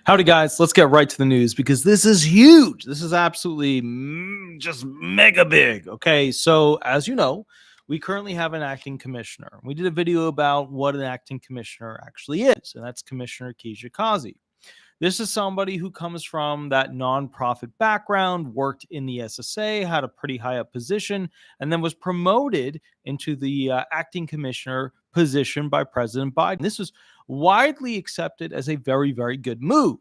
Howdy, guys. Let's get right to the news because this is huge. This is absolutely just mega big. Okay, so as you know, we currently have an acting commissioner. We did a video about what an acting commissioner actually is, and that's Commissioner Kijakazi. This is somebody who comes from that nonprofit background, worked in the SSA, had a pretty high up position, and then was promoted into the acting commissioner position by President Biden. This was widely accepted as a very, very good move.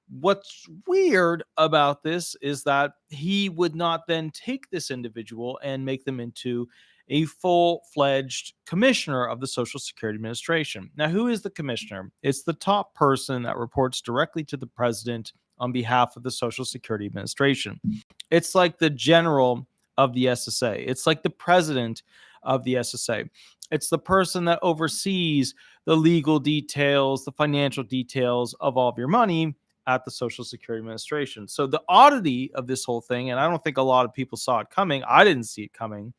What's weird about this is that he would not then take this individual and make them into a full-fledged commissioner of the Social Security Administration. Now, who is the commissioner? It's the top person that reports directly to the president on behalf of the Social Security Administration. It's like the general of the SSA. It's like the president of the SSA. It's the person that oversees the legal details, the financial details of all of your money at the Social Security Administration. So the oddity of this whole thing, and I don't think a lot of people saw it coming, I didn't see it coming,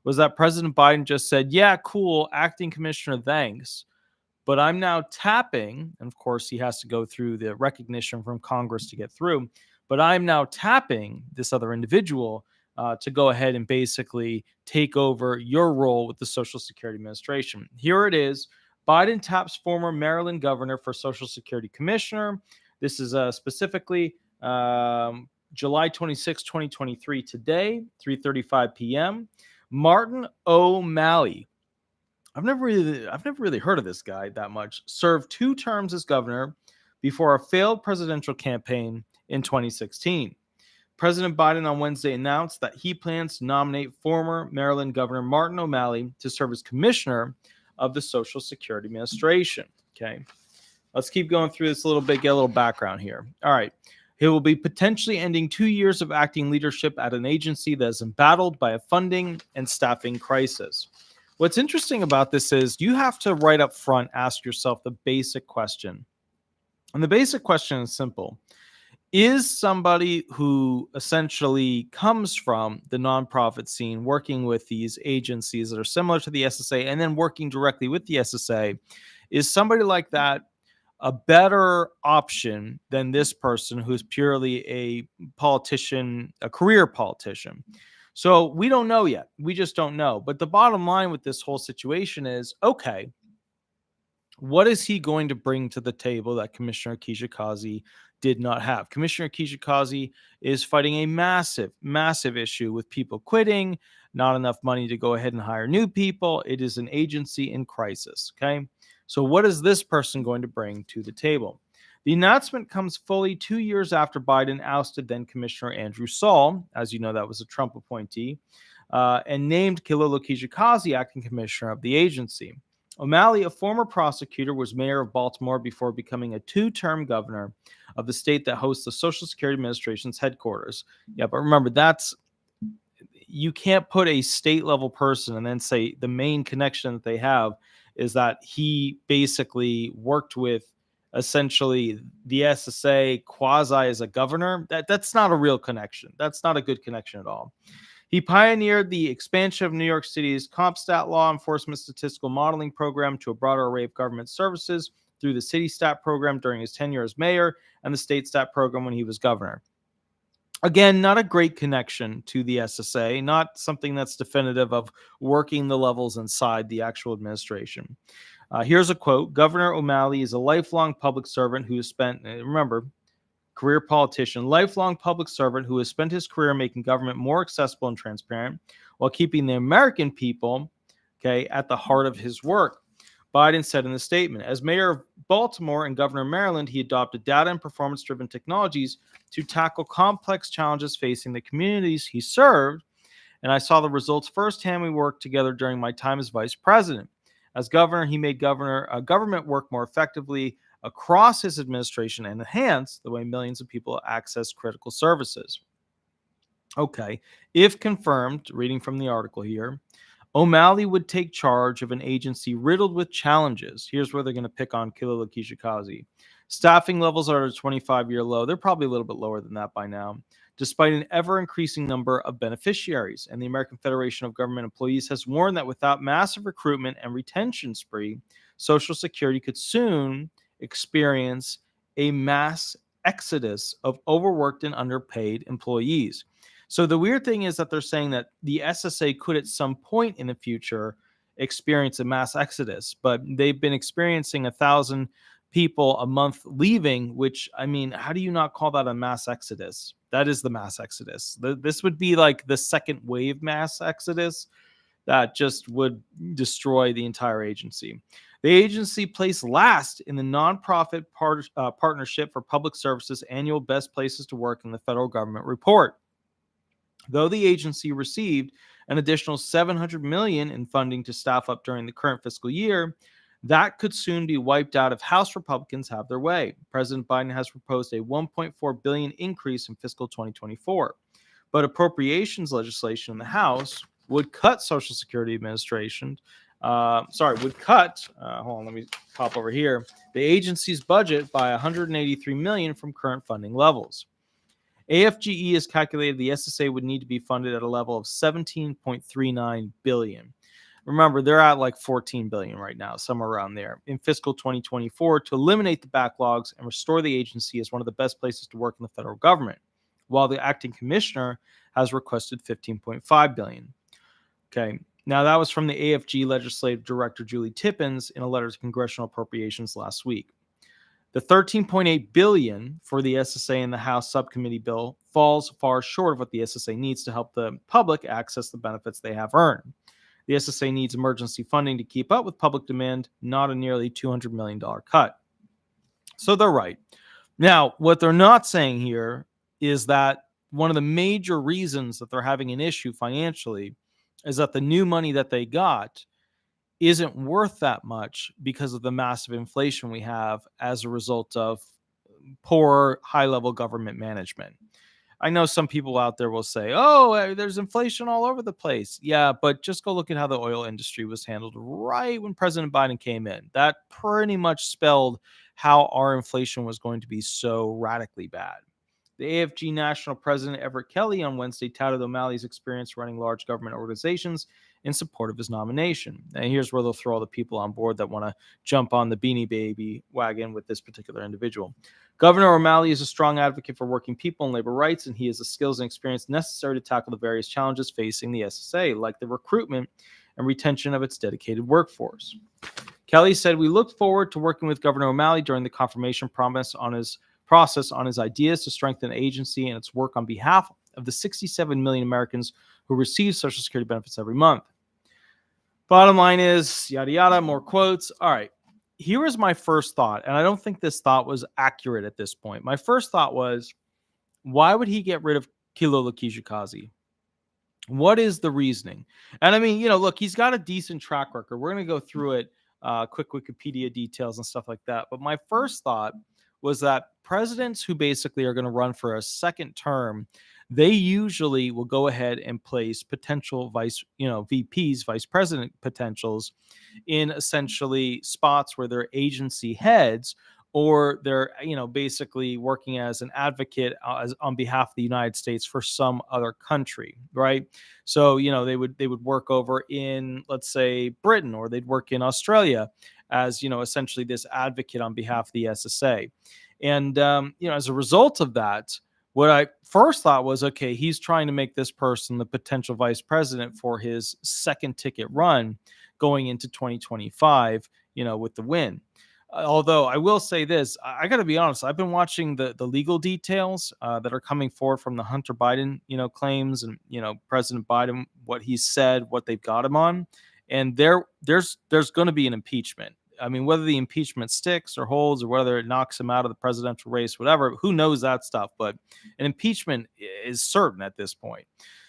was that President Biden just said, yeah, cool, acting commissioner, thanks. But I'm now tapping, and of course he has to go through the recognition from Congress to get through, but I'm now tapping this other individual to go ahead and basically take over your role with the Social Security Administration. Here it is. Biden taps former Maryland governor for Social Security Commissioner. This is specifically July 26, 2023, today, 3:35 p.m. Martin O'Malley. I've never really heard of this guy that much. Served 2 terms as governor before a failed presidential campaign in 2016. President Biden on Wednesday announced that he plans to nominate former Maryland Governor Martin O'Malley to serve as commissioner of the Social Security Administration. Okay. Let's keep going through this a little bit, get a little background here. All right. He will be potentially ending 2 years of acting leadership at an agency that is embattled by a funding and staffing crisis. What's interesting about this is you have to right up front ask yourself the basic question. And the basic question is simple. Is somebody who essentially comes from the nonprofit scene, working with these agencies that are similar to the SSA and then working directly with the SSA, is somebody like that a better option than this person who's purely a politician, a career politician? So we don't know yet. We just don't know. But the bottom line with this whole situation is, okay, what is he going to bring to the table that Commissioner Kijakazi did not have? Commissioner Kijakazi is fighting a massive, massive issue with people quitting, not enough money to go ahead and hire new people. It is an agency in crisis. Okay. So what is this person going to bring to the table? The announcement comes fully 2 years after Biden ousted then Commissioner Andrew Saul, as you know, that was a Trump appointee, and named Kilolo Kijakazi acting commissioner of the agency. O'Malley, a former prosecutor, was mayor of Baltimore before becoming a 2-term governor of the state that hosts the Social Security Administration's headquarters. Yeah, but remember, you can't put a state level person and then say the main connection that they have is that he basically worked with essentially the SSA quasi as a governor. That's not a real connection. That's not a good connection at all. He pioneered the expansion of New York City's CompStat law enforcement statistical modeling program to a broader array of government services through the City Stat program during his tenure as mayor and the State Stat program when he was governor. Again, not a great connection to the SSA, not something that's definitive of working the levels inside the actual administration. Here's a quote. Governor O'Malley is a lifelong public servant who has spent, remember, career politician, lifelong public servant who has spent his career making government more accessible and transparent while keeping the American people, okay, at the heart of his work. Biden said in the statement, as mayor of Baltimore and governor of Maryland, he adopted data and performance-driven technologies to tackle complex challenges facing the communities he served. And I saw the results firsthand. We worked together during my time as vice president. As governor, he made government work more effectively across his administration and enhanced the way millions of people access critical services. Okay, if confirmed, reading from the article here, O'Malley would take charge of an agency riddled with challenges. Here's where they're going to pick on Kilolo Kijakazi. Staffing levels are at a 25-year low. They're probably a little bit lower than that by now, despite an ever-increasing number of beneficiaries. And the American Federation of Government Employees has warned that without massive recruitment and retention spree, Social Security could soon experience a mass exodus of overworked and underpaid employees. So the weird thing is that they're saying that the SSA could at some point in the future experience a mass exodus, but they've been experiencing 1,000 people a month leaving, which, I mean, how do you not call that a mass exodus? That is the mass exodus. This would be like the second wave mass exodus that just would destroy the entire agency. The agency placed last in the nonprofit partnership for public services annual best places to work in the federal government report. Though the agency received an additional $700 million in funding to staff up during the current fiscal year, that could soon be wiped out if House Republicans have their way. President Biden has proposed a $1.4 billion increase in fiscal 2024, but appropriations legislation in the House would cut Social Security Administration. Would cut. Hold on, let me pop over here. The agency's budget by $183 million from current funding levels. AFGE has calculated the SSA would need to be funded at a level of $17.39 billion. Remember, they're at like $14 billion right now, somewhere around there, in fiscal 2024 to eliminate the backlogs and restore the agency as one of the best places to work in the federal government, while the acting commissioner has requested $15.5 billion. Okay, now that was from the AFG Legislative Director Julie Tippins in a letter to Congressional Appropriations last week. The $13.8 billion for the SSA in the House subcommittee bill falls far short of what the SSA needs to help the public access the benefits they have earned. The SSA needs emergency funding to keep up with public demand, not a nearly $200 million cut. So they're right. Now, what they're not saying here is that one of the major reasons that they're having an issue financially is that the new money that they got isn't worth that much because of the massive inflation we have as a result of poor high-level government management. I know some people out there will say, oh, there's inflation all over the place. Yeah, but just go look at how the oil industry was handled right when President Biden came in. That pretty much spelled how our inflation was going to be so radically bad. The AFG National President Everett Kelly on Wednesday touted O'Malley's experience running large government organizations in support of his nomination. And here's where they'll throw all the people on board that want to jump on the Beanie Baby wagon with this particular individual. Governor O'Malley is a strong advocate for working people and labor rights, and he has the skills and experience necessary to tackle the various challenges facing the SSA, like the recruitment and retention of its dedicated workforce. Kelly said, "We look forward to working with Governor O'Malley during the confirmation process on his ideas to strengthen the agency and its work on behalf of the 67 million Americans who receive Social Security benefits every month." Bottom line is, yada, yada, more quotes. All right. Here was my first thought, and I don't think this thought was accurate at this point. My first thought was, why would he get rid of Commissioner Kijakazi? What is the reasoning? And I mean, look, he's got a decent track record. We're going to go through it, quick Wikipedia details and stuff like that. But my first thought was that presidents who basically are going to run for a second term, they usually will go ahead and place potential VPs, vice president potentials, in essentially spots where they're agency heads, or they're, basically working as an advocate on behalf of the United States for some other country, right? So, they would work over in, let's say, Britain, or they'd work in Australia as, essentially this advocate on behalf of the SSA. And, as a result of that, what I first thought was, okay, he's trying to make this person the potential vice president for his second ticket run going into 2025, with the win. Although I will say this, I got to be honest, I've been watching the legal details that are coming forward from the Hunter Biden, claims, and, President Biden, what he said, what they've got him on. And there's going to be an impeachment. I mean, whether the impeachment sticks or holds, or whether it knocks him out of the presidential race, whatever, who knows that stuff. But an impeachment is certain at this point.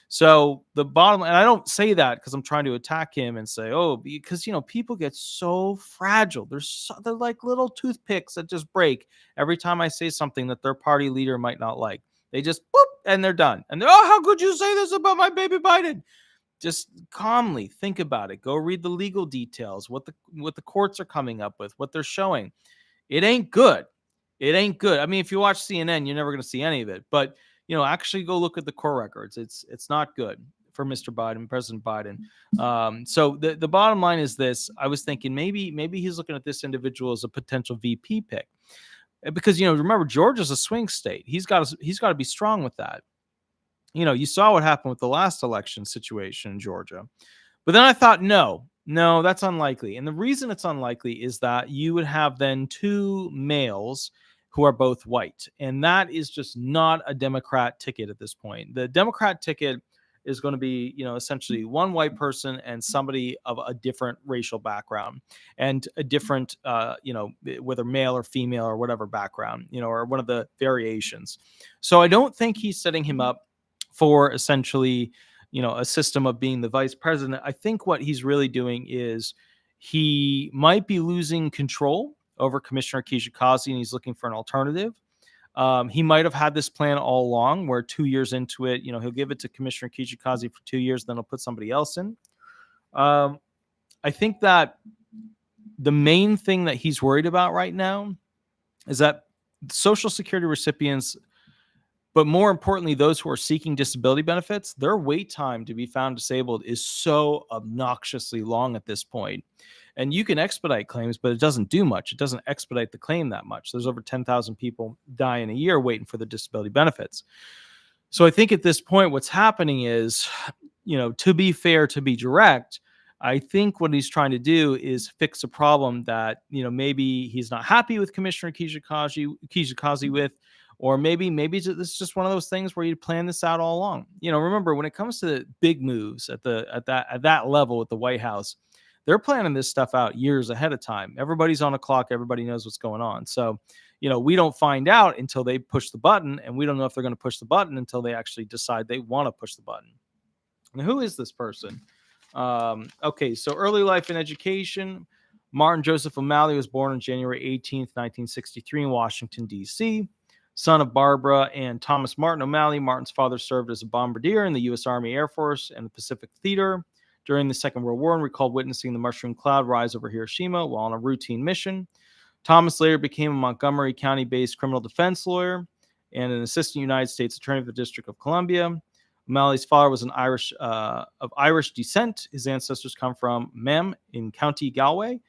So the bottom, and I don't say that because I'm trying to attack him and say, oh, because, people get so fragile. They're like little toothpicks that just break every time I say something that their party leader might not like. They just boop, and they're done. And oh, how could you say this about my baby Biden? Just calmly think about it. Go read the legal details, what the courts are coming up with, what they're showing. It ain't good. It ain't good. I mean, if you watch CNN, you're never going to see any of it. But, actually go look at the court records. It's not good for Mr. Biden, President Biden. So the bottom line is this. I was thinking maybe he's looking at this individual as a potential VP pick. because, remember, Georgia's a swing state. He's got to be strong with that. You saw what happened with the last election situation in Georgia. But then I thought, no, that's unlikely. And the reason it's unlikely is that you would have then two males who are both white. And that is just not a Democrat ticket at this point. The Democrat ticket is going to be, essentially one white person and somebody of a different racial background and a different, whether male or female or whatever background, or one of the variations. So I don't think he's setting him up for essentially, a system of being the vice president. I think what he's really doing is he might be losing control over Commissioner Kijakazi, and he's looking for an alternative. He might have had this plan all along where 2 years into it, he'll give it to Commissioner Kijakazi for 2 years, then he'll put somebody else in. I think that the main thing that he's worried about right now is that Social Security recipients, but more importantly, those who are seeking disability benefits, their wait time to be found disabled is so obnoxiously long at this point. And you can expedite claims, but it doesn't do much. It doesn't expedite the claim that much. There's over 10,000 people die in a year waiting for the disability benefits. So I think at this point, what's happening is, to be fair, to be direct, I think what he's trying to do is fix a problem that, maybe he's not happy with Commissioner Kijakazi with, or maybe this is just one of those things where you plan this out all along. Remember, when it comes to big moves at that level with the White House, they're planning this stuff out years ahead of time. Everybody's on a clock. Everybody knows what's going on. So, we don't find out until they push the button, and we don't know if they're going to push the button until they actually decide they want to push the button. And who is this person? Okay, so early life and education. Martin Joseph O'Malley was born on January 18th, 1963 in Washington, D.C., son of Barbara and Thomas Martin O'Malley. Martin's father served as a bombardier in the U.S. Army Air Force and the Pacific Theater during the Second World War and recalled witnessing the mushroom cloud rise over Hiroshima while on a routine mission. Thomas later became a Montgomery County-based criminal defense lawyer and an assistant United States attorney for the District of Columbia. O'Malley's father was of Irish descent. His ancestors come from Mem in County Galway.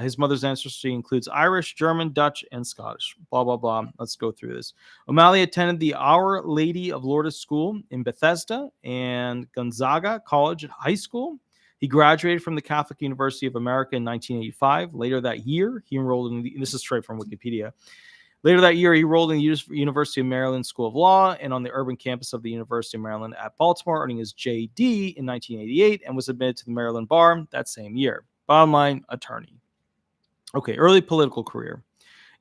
His mother's ancestry includes Irish, German, Dutch, and Scottish. Blah, blah, blah. Let's go through this. O'Malley attended the Our Lady of Lourdes School in Bethesda and Gonzaga College at high school. He graduated from the Catholic University of America in 1985. Later that year, he enrolled in this is straight from Wikipedia. Later that year, he enrolled in the University of Maryland School of Law and on the urban campus of the University of Maryland at Baltimore, earning his JD in 1988 and was admitted to the Maryland bar that same year. Bottom line, attorney. Okay, early political career.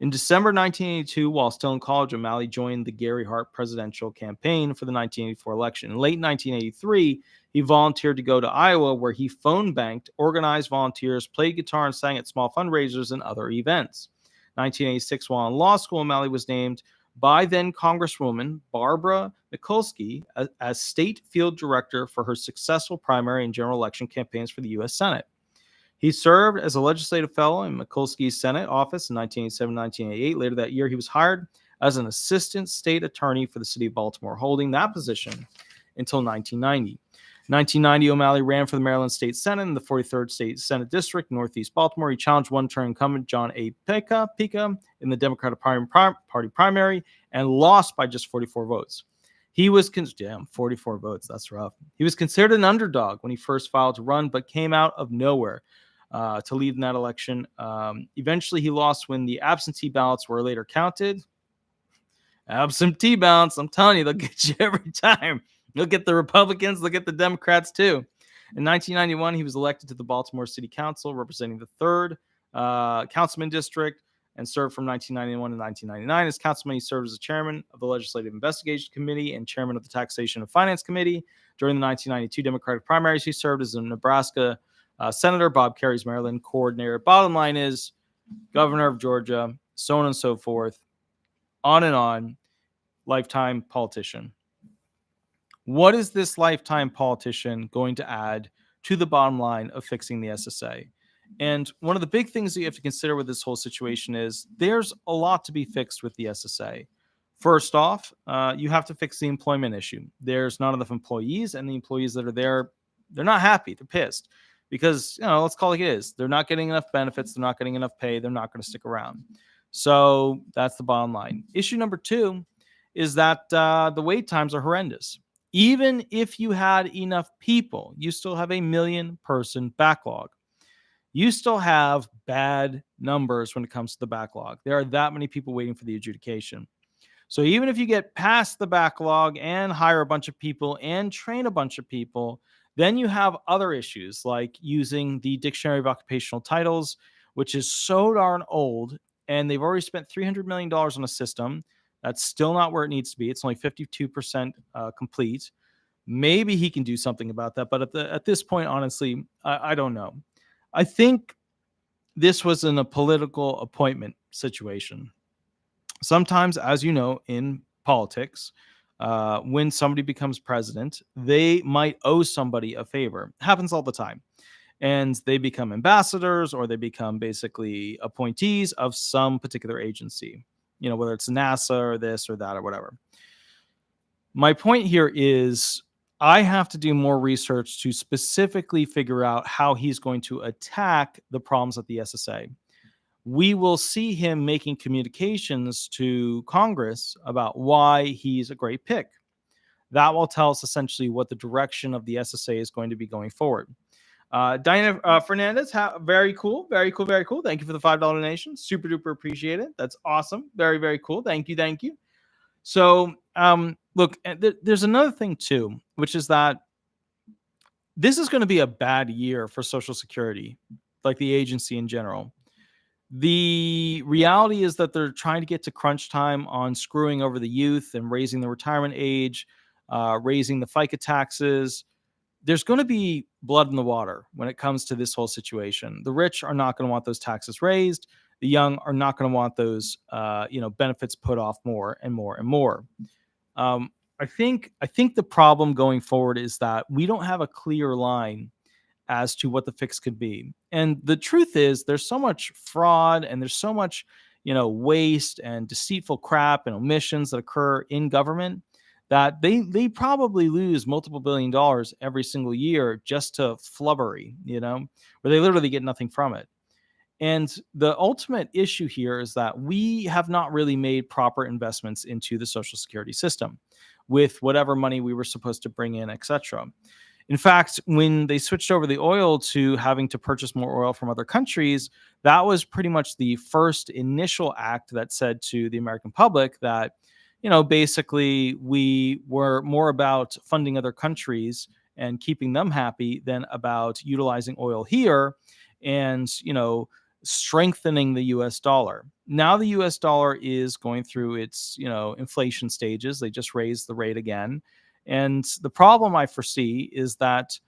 In December 1982, while still in college, O'Malley joined the Gary Hart presidential campaign for the 1984 election. In late 1983, he volunteered to go to Iowa, where he phone banked, organized volunteers, played guitar, and sang at small fundraisers and other events. 1986, while in law school, O'Malley was named by then Congresswoman Barbara Mikulski as state field director for her successful primary and general election campaigns for the U.S. Senate. He served as a legislative fellow in Mikulski's Senate office in 1987-1988. Later that year, he was hired as an assistant state attorney for the city of Baltimore, holding that position until 1990. In 1990, O'Malley ran for the Maryland State Senate in the 43rd State Senate District, Northeast Baltimore. He challenged one-term incumbent John A. Pica in the Democratic Party primary and lost by just 44 votes. He was 44 votes. That's rough. He was considered an underdog when he first filed to run, but came out of nowhere to lead in that election. Eventually, he lost when the absentee ballots were later counted. Absentee ballots, I'm telling you, they'll get you every time. They'll get the Republicans, they'll get the Democrats too. In 1991, he was elected to the Baltimore City Council, representing the 3rd Councilman District, and served from 1991 to 1999. As councilman, he served as the chairman of the Legislative Investigation Committee and chairman of the Taxation and Finance Committee. During the 1992 Democratic primaries, he served as a Nebraska Senator, Bob Kerry's Maryland coordinator. Bottom line is, governor of Georgia, so on and so forth, on and on, lifetime politician. What is this lifetime politician going to add to the bottom line of fixing the SSA? And one of the big things that you have to consider with this whole situation is there's a lot to be fixed with the SSA. First off, you have to fix the employment issue. There's not enough employees, and the employees that are there, they're not happy. They're pissed because, let's call it is. They're not getting enough benefits. They're not getting enough pay. They're not going to stick around. So that's the bottom line. Issue number two is that the wait times are horrendous. Even if you had enough people, you still have a 1,000,000-person backlog. You still have bad numbers when it comes to the backlog. There are that many people waiting for the adjudication. So even if you get past the backlog and hire a bunch of people and train a bunch of people, then you have other issues like using the Dictionary of Occupational Titles, which is so darn old. And they've already spent $300 million on a system. That's still not where it needs to be. It's only 52% complete. Maybe he can do something about that. But at this point, honestly, I don't know. I think this was in a political appointment situation. Sometimes, as you know, in politics, when somebody becomes president, they might owe somebody a favor. It happens all the time. And they become ambassadors or they become basically appointees of some particular agency, whether it's NASA or this or that or whatever. My point here is I have to do more research to specifically figure out how he's going to attack the problems at the SSA. We will see him making communications to Congress about why he's a great pick. That will tell us essentially what the direction of the SSA is going to be going forward. Diana Fernandez, very cool, very cool, very cool. Thank you for the $5 donation. Super duper appreciate it. That's awesome. Very, very cool. Thank you, thank you. So, look, there's another thing too, which is that this is going to be a bad year for Social Security, like the agency in general. The reality is that they're trying to get to crunch time on screwing over the youth and raising the retirement age, raising the FICA taxes. There's going to be blood in the water when it comes to this whole situation. The rich are not going to want those taxes raised. The young are not going to want those, benefits put off more and more and more. I think the problem going forward is that we don't have a clear line as to what the fix could be. And the truth is there's so much fraud and there's so much, waste and deceitful crap and omissions that occur in government that they probably lose multiple $billion every single year just to flubbery, where they literally get nothing from it. And the ultimate issue here is that we have not really made proper investments into the Social Security system with whatever money we were supposed to bring in, etc. In fact, when they switched over the oil to having to purchase more oil from other countries, that was pretty much the first initial act that said to the American public that, basically we were more about funding other countries and keeping them happy than about utilizing oil here and, strengthening the US dollar. Now the US dollar is going through its, inflation stages. They just raised the rate again. And the problem I foresee is that,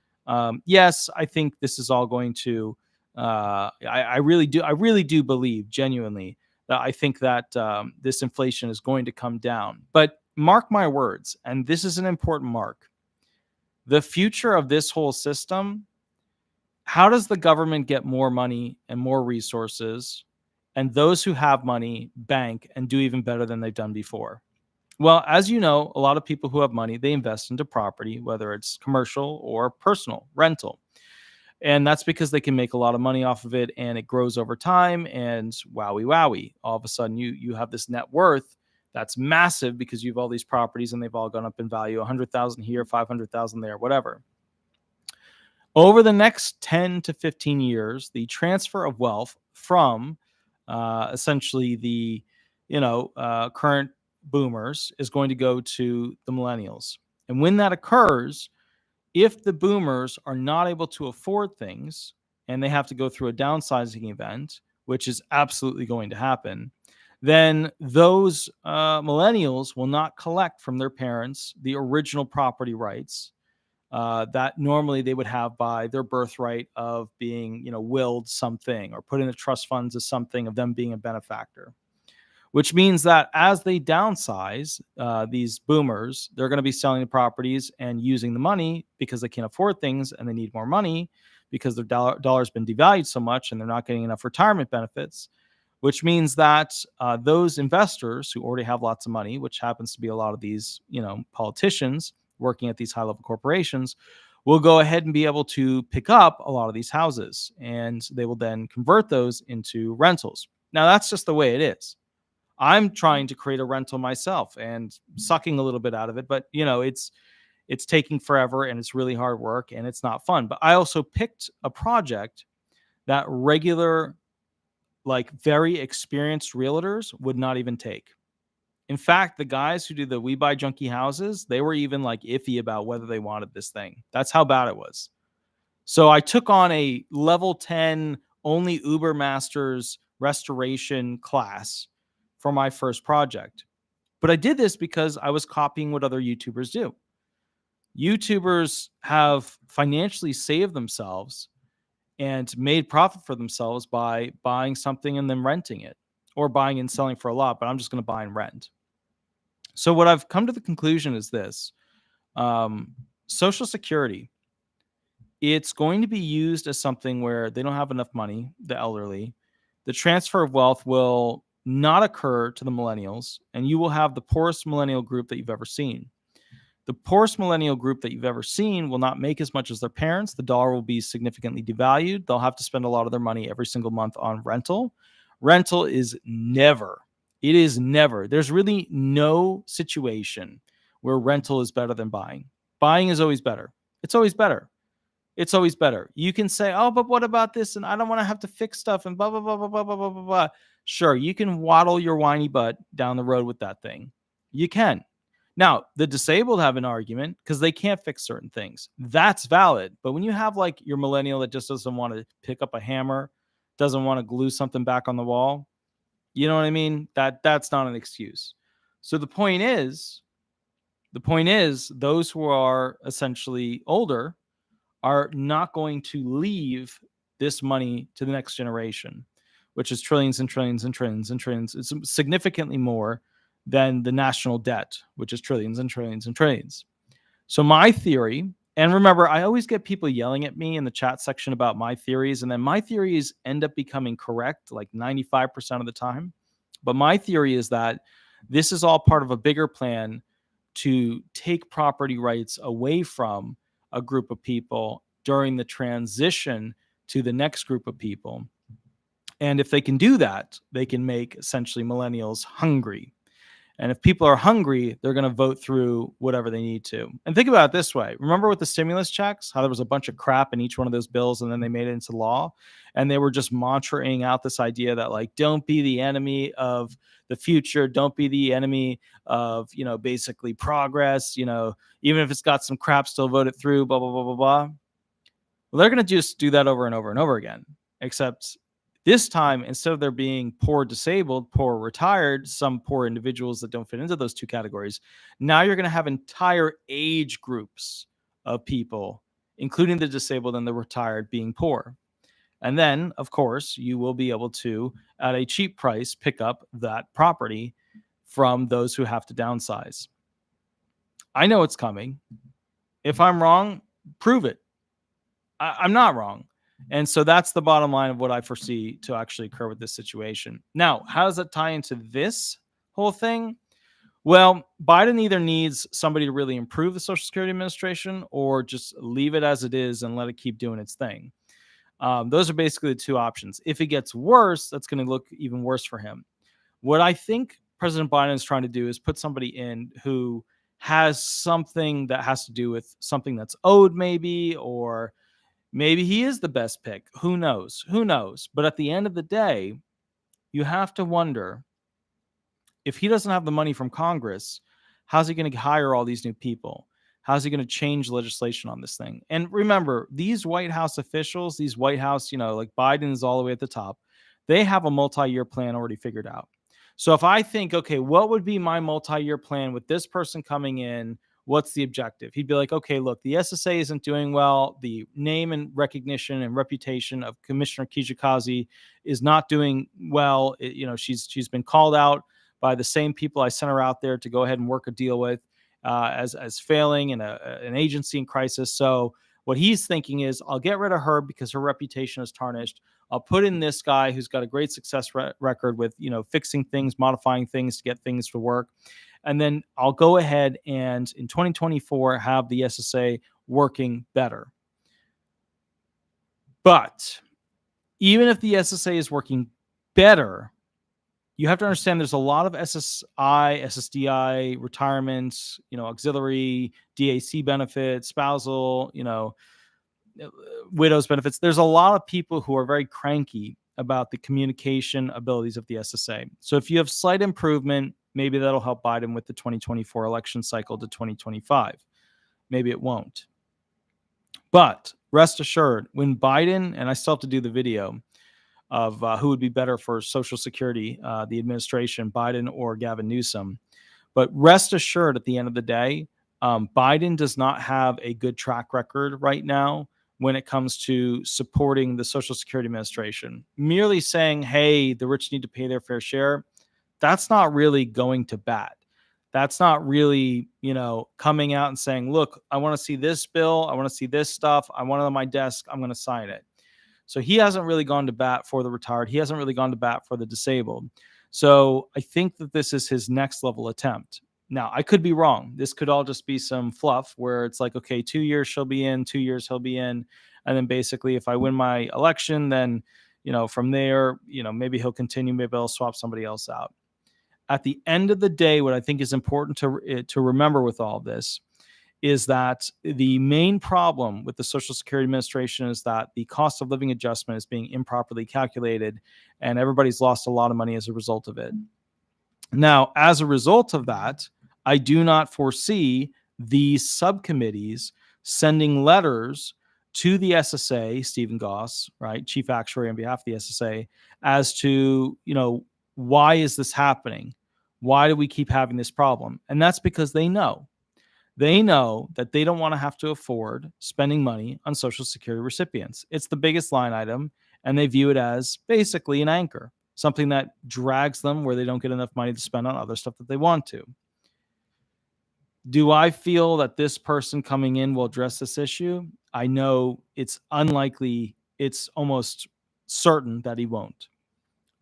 yes, I think this is all going to, I really do believe genuinely that I think that this inflation is going to come down. But mark my words, and this is an important mark. The future of this whole system, how does the government get more money and more resources, and those who have money bank and do even better than they've done before? Well, as you know, a lot of people who have money, they invest into property, whether it's commercial or personal, rental. And that's because they can make a lot of money off of it and it grows over time. And wowie, all of a sudden you have this net worth that's massive because you have all these properties and they've all gone up in value, 100,000 here, 500,000 there, whatever. Over the next 10 to 15 years, the transfer of wealth from essentially the current boomers is going to go to the millennials. And when that occurs, if the boomers are not able to afford things and they have to go through a downsizing event, which is absolutely going to happen, then those millennials will not collect from their parents the original property rights that normally they would have by their birthright of being, willed something or put in the trust funds as something of them being a benefactor. Which means that as they downsize, these boomers, they're going to be selling the properties and using the money because they can't afford things and they need more money because their dollar's been devalued so much and they're not getting enough retirement benefits, which means that those investors who already have lots of money, which happens to be a lot of these, politicians working at these high-level corporations, will go ahead and be able to pick up a lot of these houses and they will then convert those into rentals. Now, that's just the way it is. I'm trying to create a rental myself and sucking a little bit out of it, but it's taking forever and it's really hard work and it's not fun. But I also picked a project that regular, like very experienced realtors would not even take. In fact, the guys who do the We Buy Junkie houses, they were even like iffy about whether they wanted this thing. That's how bad it was. So I took on a level 10 only Uber Masters restoration class for my first project. But I did this because I was copying what other YouTubers do. YouTubers have financially saved themselves and made profit for themselves by buying something and then renting it, or buying and selling for a lot, but I'm just going to buy and rent. So what I've come to the conclusion is this: Social Security, it's going to be used as something where they don't have enough money, the elderly. The transfer of wealth will not occur to the millennials, and you will have the poorest millennial group that you've ever seen. The poorest millennial group that you've ever seen will not make as much as their parents. The dollar will be significantly devalued. They'll have to spend a lot of their money every single month on rental. Rental is never, it is never, there's really no situation where rental is better than buying. Buying is always better. It's always better. It's always better. You can say, oh, but what about this? And I don't want to have to fix stuff and blah, blah, blah, blah, blah, blah, blah, blah, blah. Sure, you can waddle your whiny butt down the road with that thing. You can. Now, the disabled have an argument because they can't fix certain things. That's valid. But when you have like your millennial that just doesn't want to pick up a hammer, doesn't want to glue something back on the wall, you know what I mean? That's not an excuse. So the point is, those who are essentially older are not going to leave this money to the next generation, which is trillions and trillions and trillions and trillions. It's significantly more than the national debt, which is trillions and trillions and trillions. So my theory, and remember, I always get people yelling at me in the chat section about my theories, and then my theories end up becoming correct like 95% of the time. But my theory is that this is all part of a bigger plan to take property rights away from a group of people during the transition to the next group of people. And if they can do that, they can make essentially millennials hungry. And if people are hungry, they're going to vote through whatever they need to. And think about it this way. Remember with the stimulus checks, how there was a bunch of crap in each one of those bills and then they made it into law? And they were just mantraing out this idea that like, don't be the enemy of the future. Don't be the enemy of, basically progress. Even if it's got some crap, still vote it through, blah, blah, blah, blah, blah. Well, they're going to just do that over and over and over again, except this time, instead of there being poor disabled, poor retired, some poor individuals that don't fit into those two categories, now you're going to have entire age groups of people, including the disabled and the retired, being poor. And then, of course, you will be able to, at a cheap price, pick up that property from those who have to downsize. I know it's coming. If I'm wrong, prove it. I'm not wrong. And so that's the bottom line of what I foresee to actually occur with this situation. Now, how does that tie into this whole thing? Well, Biden either needs somebody to really improve the Social Security Administration or just leave it as it is and let it keep doing its thing. Those are basically the two options. If it gets worse, that's going to look even worse for him. What I think President Biden is trying to do is put somebody in who has something that has to do with something that's owed maybe, or maybe he is the best pick. Who knows? Who knows? But at the end of the day, you have to wonder, if he doesn't have the money from Congress, how's he going to hire all these new people? How's he going to change legislation on this thing? And remember, these White House officials, these White House, like Biden is all the way at the top, they have a multi-year plan already figured out. So if I think, okay, what would be my multi-year plan with this person coming in? What's the objective? He'd be like, okay, look, the SSA isn't doing well. The name and recognition and reputation of Commissioner Kijakazi is not doing well. She's been called out by the same people I sent her out there to go ahead and work a deal with as failing in an agency in crisis. So what he's thinking is, I'll get rid of her because her reputation is tarnished. I'll put in this guy who's got a great success record with, fixing things, modifying things to get things to work. And then I'll go ahead and in 2024 have the SSA working better. But even if the SSA is working better, you have to understand there's a lot of SSI, SSDI, retirements, auxiliary, DAC benefits, spousal, widows benefits. There's a lot of people who are very cranky about the communication abilities of the SSA. So if you have slight improvement, maybe that'll help Biden with the 2024 election cycle to 2025. Maybe it won't. But rest assured, when Biden, and I still have to do the video of who would be better for Social Security, the administration, Biden or Gavin Newsom. But rest assured, at the end of the day, Biden does not have a good track record right now when it comes to supporting the Social Security Administration. Merely saying, hey, the rich need to pay their fair share, that's not really going to bat. That's not really, coming out and saying, look, I want to see this bill. I want to see this stuff. I want it on my desk. I'm going to sign it. So he hasn't really gone to bat for the retired. He hasn't really gone to bat for the disabled. So I think that this is his next level attempt. Now, I could be wrong. This could all just be some fluff where it's like, okay, 2 years she'll be in, 2 years he'll be in. And then basically if I win my election, then, from there, maybe he'll continue. Maybe I'll swap somebody else out. At the end of the day, what I think is important to remember with all this is that the main problem with the Social Security Administration is that the cost of living adjustment is being improperly calculated, and everybody's lost a lot of money as a result of it. Now, as a result of that, I do not foresee these subcommittees sending letters to the SSA, Stephen Goss, right, chief actuary on behalf of the SSA, as to, why is this happening? Why do we keep having this problem? And that's because they know that they don't want to have to afford spending money on Social Security recipients. It's the biggest line item, and they view it as basically an anchor, something that drags them where they don't get enough money to spend on other stuff that they want to. Do I feel that this person coming in will address this issue? I know it's unlikely. It's almost certain that he won't.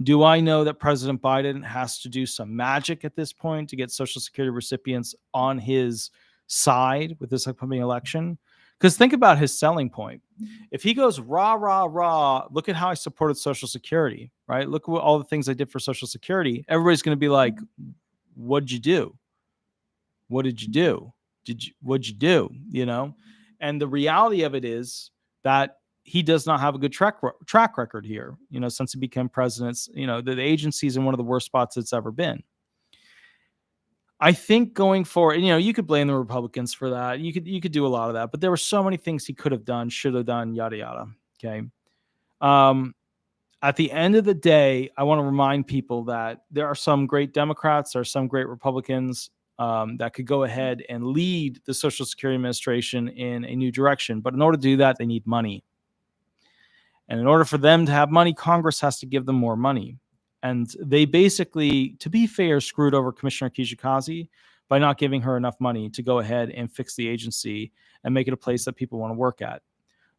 Do I know that President Biden has to do some magic at this point to get Social Security recipients on his side with this upcoming election? Because think about his selling point. If he goes rah, rah, rah, look at how I supported Social Security, right? Look at all the things I did for Social Security. Everybody's going to be like, what'd you do? What did you do? What'd you do? And the reality of it is that he does not have a good track record here, since he became president. The agency's in one of the worst spots it's ever been. I think going forward, you could blame the Republicans for that. You could do a lot of that, but there were so many things he could have done, should have done, yada, yada. Okay. At the end of the day, I want to remind people that there are some great Democrats, there are some great Republicans that could go ahead and lead the Social Security Administration in a new direction. But in order to do that, they need money. And in order for them to have money, Congress has to give them more money. And they basically, to be fair, screwed over Commissioner Kijakazi by not giving her enough money to go ahead and fix the agency and make it a place that people want to work at.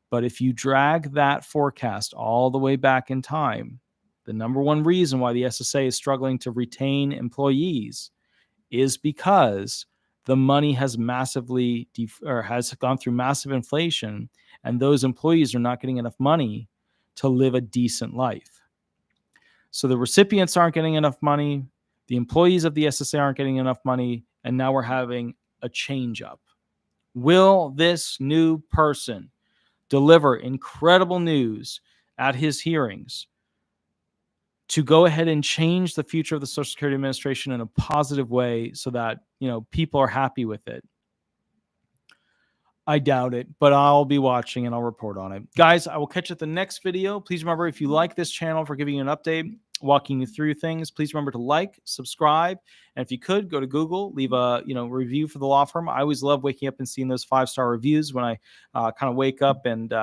But if you drag that forecast all the way back in time, the number one reason why the SSA is struggling to retain employees is because the money has has gone through massive inflation, and those employees are not getting enough money to live a decent life. So the recipients aren't getting enough money, the employees of the SSA aren't getting enough money, and now we're having a change up. Will this new person deliver incredible news at his hearings to go ahead and change the future of the Social Security Administration in a positive way so that, people are happy with it? I doubt it, but I'll be watching and I'll report on it. Guys, I will catch you at the next video. Please remember, if you like this channel for giving you an update, walking you through things, please remember to like, subscribe, and if you could, go to Google, leave a review for the law firm. I always love waking up and seeing those 5-star reviews when I kind of wake up and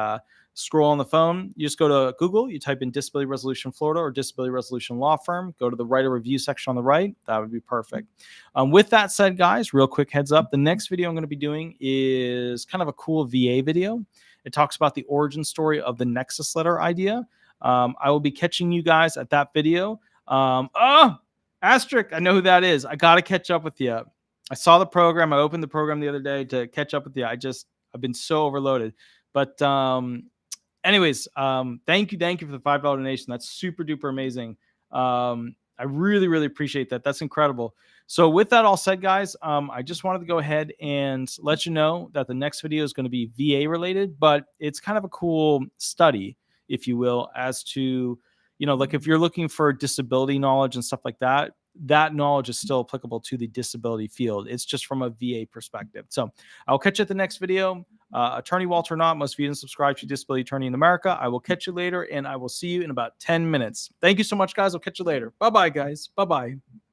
scroll on the phone. You just go to Google, you type in Disability Resolution Florida or Disability Resolution Law Firm, go to the write a review section on the right. That would be perfect. With that said, guys, real quick heads up, the next video I'm going to be doing is kind of a cool VA video. It talks about the origin story of the Nexus letter idea. I will be catching you guys at that video. Asterisk, I know who that is. I got to catch up with you. I saw the program. I opened the program the other day to catch up with you. I've been so overloaded. But anyways, thank you for the $5 donation. That's super duper amazing. I really, really appreciate that. That's incredible. So with that all said, guys, I just wanted to go ahead and let you know that the next video is going to be VA related, but it's kind of a cool study, if you will, as to, like if you're looking for disability knowledge and stuff like that, that knowledge is still applicable to the disability field. It's just from a VA perspective. So I'll catch you at the next video. Attorney Walter Hnot, most viewed and subscribed to Disability Attorney in America. I will catch you later, and I will see you in about 10 minutes. Thank you so much, guys. I'll catch you later. Bye-bye, guys. Bye-bye.